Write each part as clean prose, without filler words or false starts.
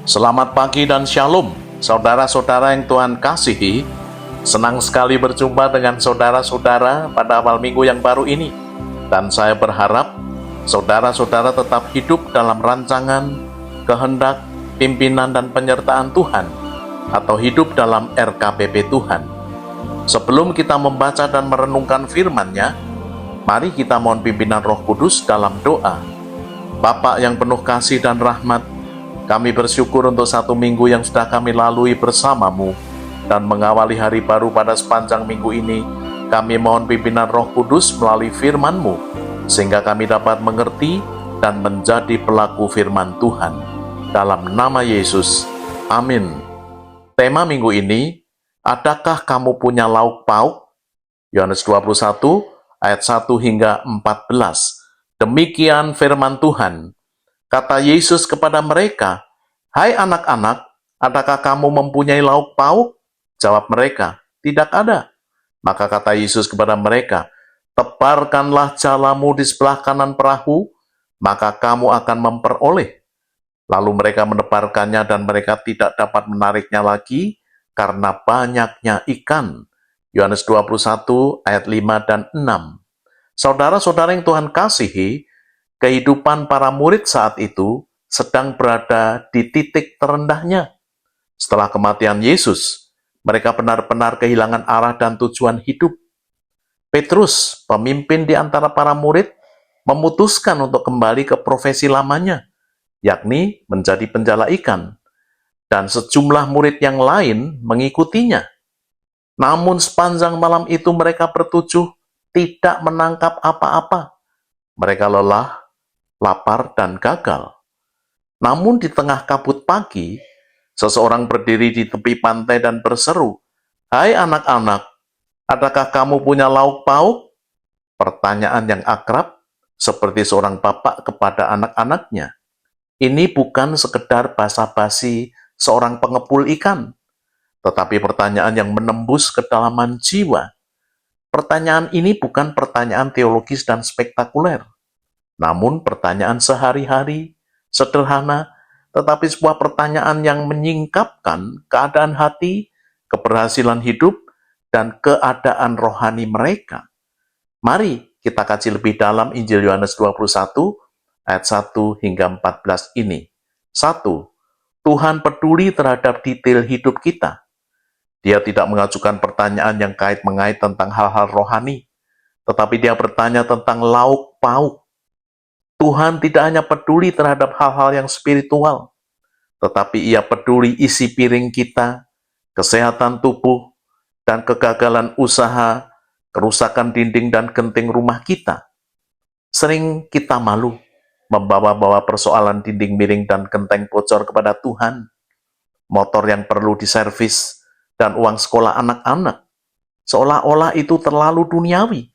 Selamat pagi dan shalom, saudara-saudara yang Tuhan kasihi. Senang sekali berjumpa dengan saudara-saudara pada awal minggu yang baru ini. Dan saya berharap saudara-saudara tetap hidup dalam rancangan, kehendak, pimpinan, dan penyertaan Tuhan, atau hidup dalam RKPP Tuhan. Sebelum kita membaca dan merenungkan firman-Nya, mari kita mohon pimpinan Roh Kudus dalam doa. Bapa yang penuh kasih dan rahmat, kami bersyukur untuk satu minggu yang sudah kami lalui bersama-Mu, dan mengawali hari baru pada sepanjang minggu ini, kami mohon pimpinan Roh Kudus melalui firman-Mu, sehingga kami dapat mengerti dan menjadi pelaku firman Tuhan. Dalam nama Yesus, amin. Tema minggu ini, adakah kamu punya lauk pauk? Yohanes 21 ayat 1 hingga 14. Demikian firman Tuhan. Kata Yesus kepada mereka, "Hai anak-anak, adakah kamu mempunyai lauk pauk?" Jawab mereka, "Tidak ada." Maka kata Yesus kepada mereka, "Tebarkanlah jalamu di sebelah kanan perahu, maka kamu akan memperoleh." Lalu mereka menebarkannya dan mereka tidak dapat menariknya lagi karena banyaknya ikan. Yohanes 21 ayat 5 dan 6. Saudara-saudara yang Tuhan kasihi, kehidupan para murid saat itu sedang berada di titik terendahnya. Setelah kematian Yesus, mereka benar-benar kehilangan arah dan tujuan hidup. Petrus, pemimpin di antara para murid, memutuskan untuk kembali ke profesi lamanya, yakni menjadi penjala ikan. Dan sejumlah murid yang lain mengikutinya. Namun sepanjang malam itu mereka bertujuh tidak menangkap apa-apa. Mereka lelah, lapar, dan gagal. Namun di tengah kabut pagi, seseorang berdiri di tepi pantai dan berseru, "Hai anak-anak, adakah kamu punya lauk pauk?" Pertanyaan yang akrab, seperti seorang bapak kepada anak-anaknya. Ini bukan sekedar basa-basi seorang pengepul ikan, tetapi pertanyaan yang menembus kedalaman jiwa. Pertanyaan ini bukan pertanyaan teologis dan spektakuler, namun pertanyaan sehari-hari, sederhana, tetapi sebuah pertanyaan yang menyingkapkan keadaan hati, keberhasilan hidup, dan keadaan rohani mereka. Mari kita kaji lebih dalam Injil Yohanes 21, ayat 1 hingga 14 ini. 1. Tuhan peduli terhadap detail hidup kita. Dia tidak mengajukan pertanyaan yang kait-mengait tentang hal-hal rohani, tetapi dia bertanya tentang lauk pauk. Tuhan tidak hanya peduli terhadap hal-hal yang spiritual, tetapi Ia peduli isi piring kita, kesehatan tubuh, dan kegagalan usaha, kerusakan dinding dan genting rumah kita. Sering kita malu membawa-bawa persoalan dinding miring dan genteng bocor kepada Tuhan, motor yang perlu diservis, dan uang sekolah anak-anak. Seolah-olah itu terlalu duniawi.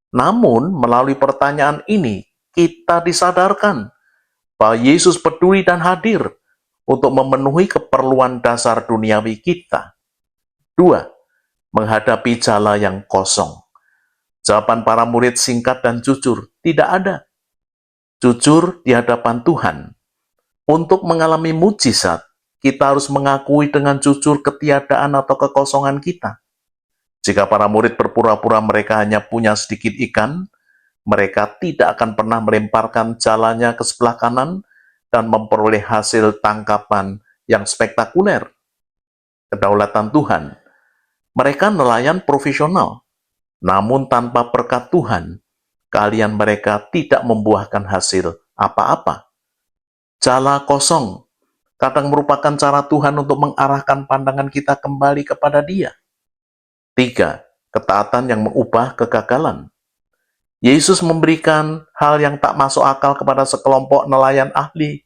Namun, melalui pertanyaan ini, kita disadarkan bahwa Yesus peduli dan hadir untuk memenuhi keperluan dasar duniawi kita. 2. Menghadapi jala yang kosong. Jawaban para murid singkat dan jujur, tidak ada. Jujur di hadapan Tuhan. Untuk mengalami mujizat, kita harus mengakui dengan jujur ketiadaan atau kekosongan kita. Jika para murid berpura-pura mereka hanya punya sedikit ikan, mereka tidak akan pernah melemparkan jalannya ke sebelah kanan dan memperoleh hasil tangkapan yang spektakuler. Kedaulatan Tuhan. Mereka nelayan profesional, namun tanpa berkat Tuhan, keahlian mereka tidak membuahkan hasil apa-apa. Jala kosong kadang merupakan cara Tuhan untuk mengarahkan pandangan kita kembali kepada Dia. 3. Ketaatan yang mengubah kegagalan. Yesus memberikan hal yang tak masuk akal kepada sekelompok nelayan ahli.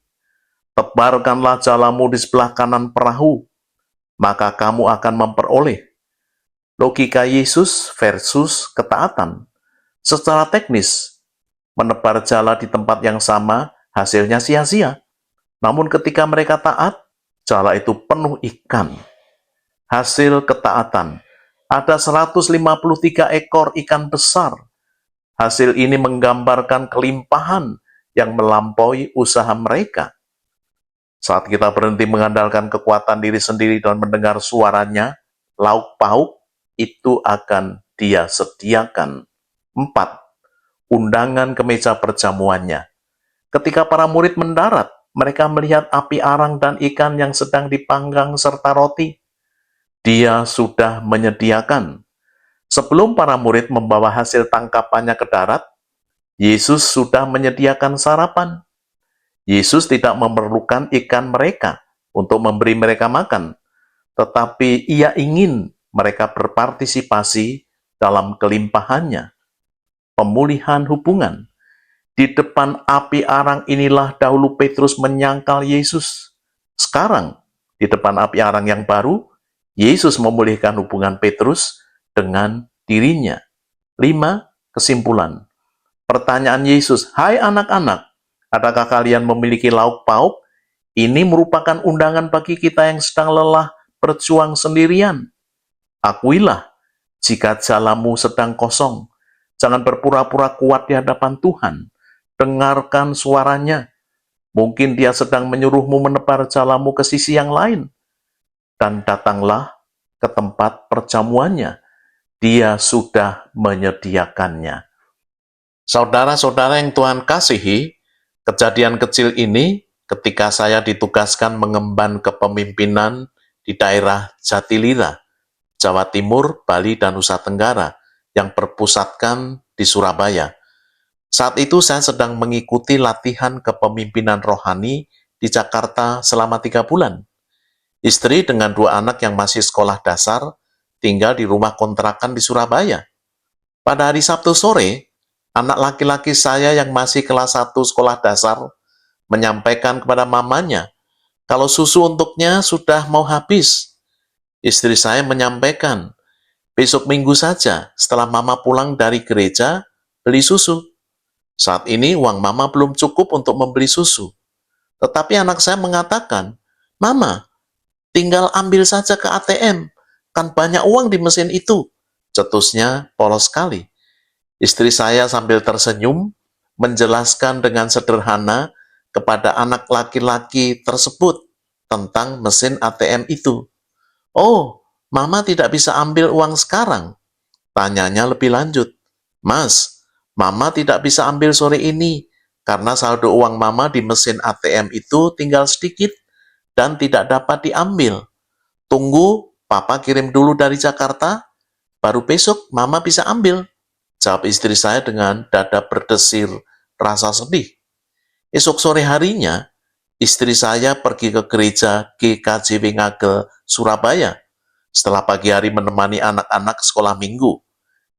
Tebarkanlah jalamu di sebelah kanan perahu, maka kamu akan memperoleh. Logika Yesus versus ketaatan. Secara teknis, menebar jala di tempat yang sama hasilnya sia-sia. Namun ketika mereka taat, jala itu penuh ikan. Hasil ketaatan. Ada 153 ekor ikan besar. Hasil ini menggambarkan kelimpahan yang melampaui usaha mereka. Saat kita berhenti mengandalkan kekuatan diri sendiri dan mendengar suaranya, lauk pauk itu akan Dia sediakan. 4. Undangan ke meja perjamuannya. Ketika para murid mendarat, mereka melihat api arang dan ikan yang sedang dipanggang serta roti. Dia sudah menyediakan. Sebelum para murid membawa hasil tangkapannya ke darat, Yesus sudah menyediakan sarapan. Yesus tidak memerlukan ikan mereka untuk memberi mereka makan, tetapi Ia ingin mereka berpartisipasi dalam kelimpahannya. Pemulihan hubungan. Di depan api arang inilah dahulu Petrus menyangkal Yesus. Sekarang, di depan api arang yang baru, Yesus memulihkan hubungan Petrus dengan dirinya. 5. Kesimpulan. Pertanyaan Yesus, "Hai anak-anak, adakah kalian memiliki lauk pauk?" Ini merupakan undangan bagi kita yang sedang lelah berjuang sendirian. Akuilah jika jalamu sedang kosong. Jangan berpura-pura kuat di hadapan Tuhan. Dengarkan suaranya. Mungkin Dia sedang menyuruhmu menebar jalamu ke sisi yang lain. Dan datanglah ke tempat perjamuannya. Dia sudah menyediakannya. Saudara-saudara yang Tuhan kasihi, kejadian kecil ini ketika saya ditugaskan mengemban kepemimpinan di daerah Jatilira, Jawa Timur, Bali, dan Nusa Tenggara yang berpusatkan di Surabaya. Saat itu saya sedang mengikuti latihan kepemimpinan rohani di Jakarta selama 3 bulan. Istri dengan 2 anak yang masih sekolah dasar tinggal di rumah kontrakan di Surabaya. Pada hari Sabtu sore, anak laki-laki saya yang masih kelas 1 sekolah dasar menyampaikan kepada mamanya kalau susu untuknya sudah mau habis. Istri saya menyampaikan, "Besok Minggu saja setelah mama pulang dari gereja, beli susu." Saat ini uang mama belum cukup untuk membeli susu. Tetapi anak saya mengatakan, "Mama, tinggal ambil saja ke ATM, kan banyak uang di mesin itu." Cetusnya polos sekali. Istri saya sambil tersenyum, menjelaskan dengan sederhana kepada anak laki-laki tersebut tentang mesin ATM itu. "Oh, mama tidak bisa ambil uang sekarang?" Tanyanya lebih lanjut. "Mas, mama tidak bisa ambil sore ini karena saldo uang mama di mesin ATM itu tinggal sedikit dan tidak dapat diambil. Tunggu, papa kirim dulu dari Jakarta, baru besok mama bisa ambil." Jawab istri saya dengan dada berdesir rasa sedih. Esok sore harinya, istri saya pergi ke gereja GKJW Ngagel, Surabaya. Setelah pagi hari menemani anak-anak sekolah minggu.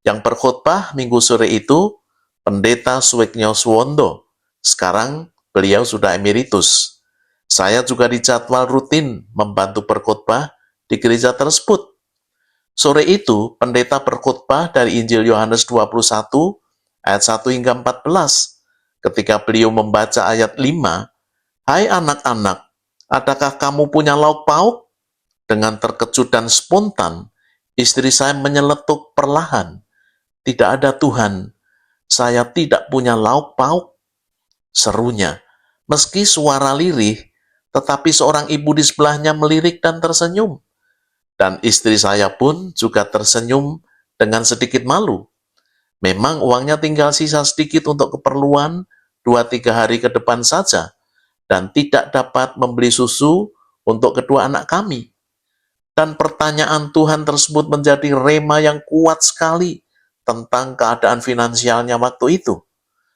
Yang berkhotbah minggu sore itu, Pendeta Suweknyo Suwondo. Sekarang beliau sudah emeritus. Saya juga dijadwal rutin membantu berkhotbah di gereja tersebut. Sore itu, pendeta berkhotbah dari Injil Yohanes 21, ayat 1 hingga 14. Ketika beliau membaca ayat 5, "Hai anak-anak, adakah kamu punya lauk pauk?" Dengan terkejut dan spontan, istri saya menyeletuk perlahan, "Tidak ada Tuhan, saya tidak punya lauk pauk." Serunya, meski suara lirih, tetapi seorang ibu di sebelahnya melirik dan tersenyum. Dan istri saya pun juga tersenyum dengan sedikit malu. Memang uangnya tinggal sisa sedikit untuk keperluan 2-3 hari ke depan saja, dan tidak dapat membeli susu untuk kedua anak kami. Dan pertanyaan Tuhan tersebut menjadi rema yang kuat sekali tentang keadaan finansialnya waktu itu.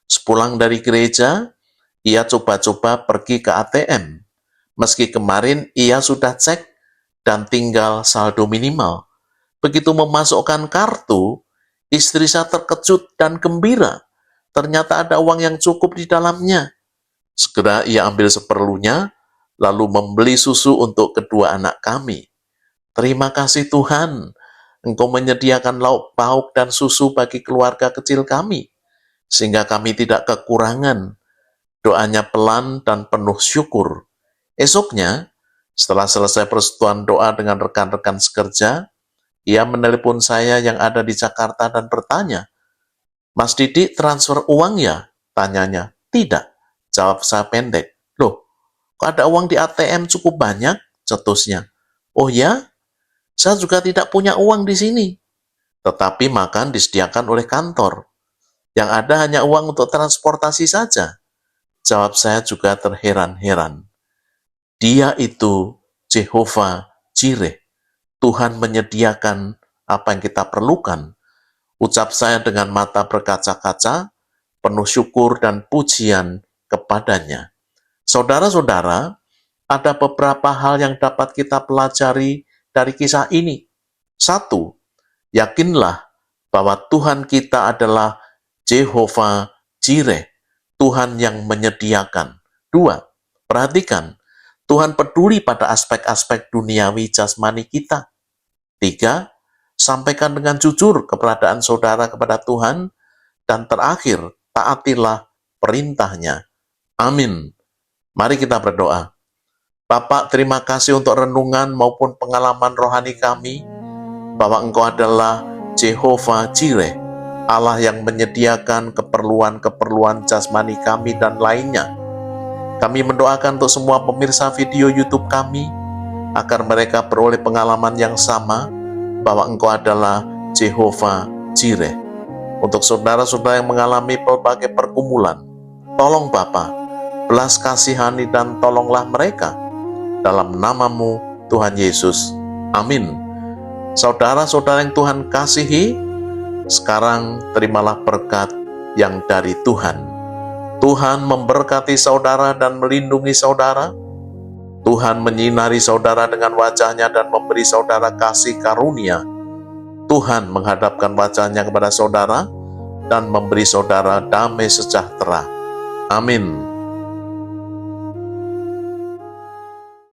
Sepulang dari gereja, ia coba-coba pergi ke ATM. Meski kemarin ia sudah cek dan tinggal saldo minimal. Begitu memasukkan kartu, istri saya terkejut dan gembira. Ternyata ada uang yang cukup di dalamnya. Segera ia ambil seperlunya, lalu membeli susu untuk kedua anak kami. Terima kasih Tuhan, Engkau menyediakan lauk pauk dan susu bagi keluarga kecil kami, sehingga kami tidak kekurangan. Doanya pelan dan penuh syukur. Esoknya, setelah selesai persekutuan doa dengan rekan-rekan sekerja, ia menelepon saya yang ada di Jakarta dan bertanya, "Mas Didi transfer uang ya?" Tanyanya. "Tidak," jawab saya pendek. "Loh, ada uang di ATM cukup banyak, cetusnya. Oh ya, saya juga tidak punya uang di sini. Tetapi makan disediakan oleh kantor. Yang ada hanya uang untuk transportasi saja. Jawab saya juga terheran-heran. Dia itu Jehovah Jireh. Tuhan menyediakan apa yang kita perlukan. Ucap saya dengan mata berkaca-kaca, penuh syukur dan pujian kepadanya. Saudara-saudara, ada beberapa hal yang dapat kita pelajari dari kisah ini. Satu, yakinlah bahwa Tuhan kita adalah Jehovah Jireh, Tuhan yang menyediakan. Dua, perhatikan, Tuhan peduli pada aspek-aspek duniawi jasmani kita. Tiga, sampaikan dengan jujur keberadaan saudara kepada Tuhan. Dan terakhir, taatilah perintahnya. Amin. Mari kita berdoa. Bapak, terima kasih untuk renungan maupun pengalaman rohani kami, bahwa Engkau adalah Jehovah Jireh, Allah yang menyediakan keperluan-keperluan jasmani kami dan lainnya. Kami mendoakan untuk semua pemirsa video YouTube kami, agar mereka beroleh pengalaman yang sama, bahwa Engkau adalah Jehovah Jireh. Untuk saudara-saudara yang mengalami berbagai pergumulan, tolong Bapa, belas kasihani dan tolonglah mereka. Dalam nama-Mu, Tuhan Yesus. Amin. Saudara-saudara yang Tuhan kasihi, sekarang terimalah berkat yang dari Tuhan. Tuhan memberkati saudara dan melindungi saudara. Tuhan menyinari saudara dengan wajah-Nya dan memberi saudara kasih karunia. Tuhan menghadapkan wajah-Nya kepada saudara dan memberi saudara damai sejahtera. Amin.